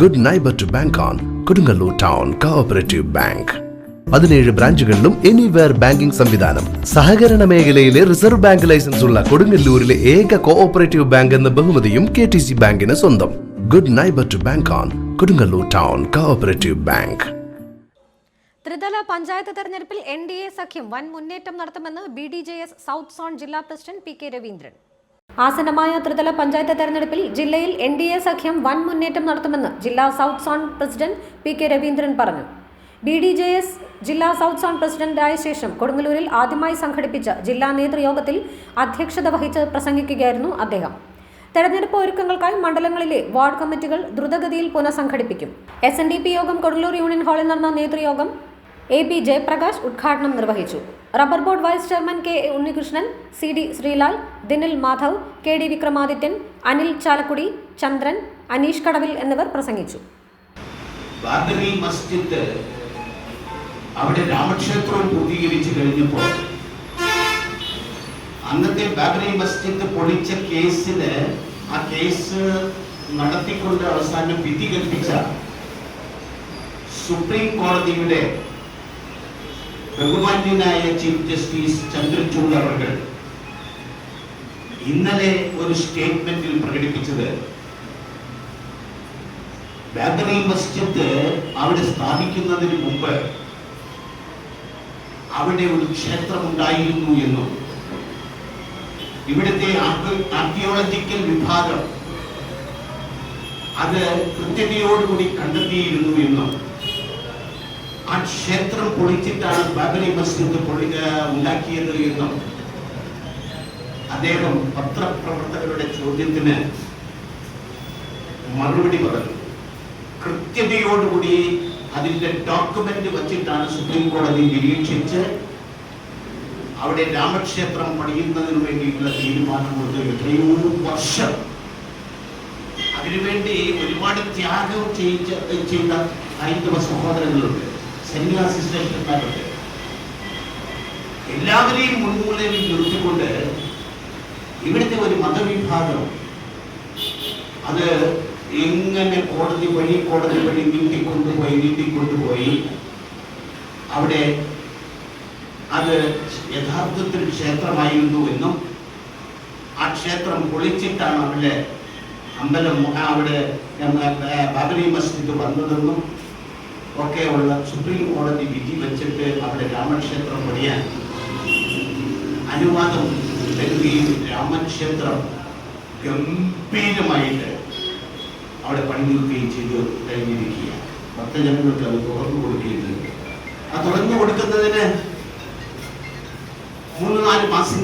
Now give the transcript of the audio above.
Good neighbour to bank on Kodungallur town cooperative bank. 17 ബ്രാഞ്ചുകളിലും anywhere banking സംവിധാനം. സഹകരണ മേഖലയിലെ റിസർവ് ബാങ്ക് ലൈസൻസ് ഉള്ള കൊടുങ്ങല്ലൂരിലെ ഏക കോഓപ്പറേറ്റീവ് ബാങ്ക് എന്ന ബഹുമതിയും KTC ബാങ്കിന് സ്വന്തം. Good neighbour to bank on Kodungallur town cooperative bank. ത്രിതല പഞ്ചായത്ത് തെരഞ്ഞെടുപ്പിൽ NDA സഖ്യം വൻ മുന്നേറ്റം നടത്തുമെന്ന് BDJS സൗത്ത് സോൺ ജില്ലാ പ്രസിഡന്റ് PK രവീന്ദ്രൻ. ആസന്നമായ ത്രിതല പഞ്ചായത്ത് തെരഞ്ഞെടുപ്പിൽ ജില്ലയിൽ NDA സഖ്യം വൻ മുന്നേറ്റം നടത്തുമെന്ന് ജില്ലാ south zone president PK Raveendran പറഞ്ഞു. BDJS ജില്ലാ സൗത്ത് സോൺ പ്രസിഡന്റായ ശേഷം കൊടുങ്ങല്ലൂരിൽ ആദ്യമായി സംഘടിപ്പിച്ച ജില്ലാ നേതൃയോഗത്തിൽ അധ്യക്ഷത വഹിച്ച് പ്രസംഗിക്കുകയായിരുന്നു അദ്ദേഹം. തെരഞ്ഞെടുപ്പ് ഒരുക്കങ്ങൾക്കായി മണ്ഡലങ്ങളിലെ വാർഡ് കമ്മിറ്റികൾ ദ്രുതഗതിയിൽ പുനഃസംഘടിപ്പിക്കും. SNDP യോഗം കൊടുങ്ങല്ലൂർ യൂണിയൻ ഹാളിൽ നടന്ന നേതൃയോഗം AB ജയപ്രകാശ് ഉദ്ഘാടനം നിർവഹിച്ചു. Rubber board vice chairman KA Unnikrishnan, CD Sreelal, Dinil Madhav, KD Vikramadithyan, Anil Chalakudy, Chandran, Aneesh Kadavil എന്നിവർ പ്രസംഗിച്ചു. അവിടെ രാമക്ഷേത്രവും പൂർത്തീകരിച്ചു കഴിഞ്ഞപ്പോൾ അന്നത്തെ ബാബറി മസ്ജിദ് പൊളിച്ച കേസിന് ആ കേസ് നടത്തിക്കൊണ്ട് അവസാനം വിധി കൽപ്പിച്ച സുപ്രീം കോടതിയുടെ ബഹുമാന്യനായ ചീഫ് ജസ്റ്റിസ് ചന്ദ്രചൂഡ് അവർ ഇന്നലെ ഒരു സ്റ്റേറ്റ്മെന്റിൽ പ്രകടിപ്പിച്ചത് ബാബറി മസ്ജിദ് അവിടെ സ്ഥാപിക്കുന്നതിന് മുമ്പ് അവിടെ ഒരു ക്ഷേത്രമുണ്ടായിരുന്നു എന്നും ഇവിടുത്തെ ആർക്കിയോളജിക്കൽ വിഭാഗം അത് കൃത്യതയോടുകൂടി കണ്ടെത്തിയിരുന്നു എന്നും ആ ക്ഷേത്രം പൊളിച്ചിട്ടാണ് ബാബറി മസ്ജിദ് ഉണ്ടാക്കിയത് എന്നും അദ്ദേഹം പത്രപ്രവർത്തകരുടെ ചോദ്യത്തിന് മറുപടി പറഞ്ഞു. കൃത്യതയോടുകൂടി അതിന്റെ ഡോക്യുമെന്റ് വച്ചിട്ടാണ് സുപ്രീം കോടതി നിരീക്ഷിച്ച് അവിടെ രാമക്ഷേത്രം പണിയുന്നതിന് വേണ്ടിയിട്ടുള്ള തീരുമാനമുണ്ട്. എത്രയോ വർഷം അതിനുവേണ്ടി ഒരുപാട് ത്യാഗം ചെയ്ത ഹൈന്ദവ സഹോദരങ്ങളുണ്ട്, സന്യാസി ശ്രേഷ്ഠന്മാരുണ്ട്. എല്ലാവരെയും മുൻമൂലയിൽ നിർത്തിക്കൊണ്ട് ഇവിടുത്തെ ഒരു മതവിഭാഗം അത് എങ്ങനെ കോടതി വഴി നീട്ടിക്കൊണ്ടുപോയി അവിടെ അത് യഥാർത്ഥത്തിൽ ക്ഷേത്രമായിരുന്നു എന്നും ആ ക്ഷേത്രം പൊളിച്ചിട്ടാണ് അവിടെ അമ്പലം അവിടെ ബാബരി മസ്ജിദ് വന്നതെന്നും ഒക്കെയുള്ള സുപ്രീം കോടതി വിധി വെച്ചിട്ട് അവിടെ രാമക്ഷേത്രം പണിയാൻ അനുവാദം നൽകുകയും രാമക്ഷേത്രം ഗംഭീരമായിട്ട് അവിടെ പണി നിർത്തുകയും ചെയ്ത് കഴിഞ്ഞിരിക്കുക. ഭക്തജനങ്ങൾക്ക് അത് തുറന്നു കൊടുക്കുകയും ആ തുറന്നു കൊടുക്കുന്നതിന് 3-4 മാസങ്ങൾ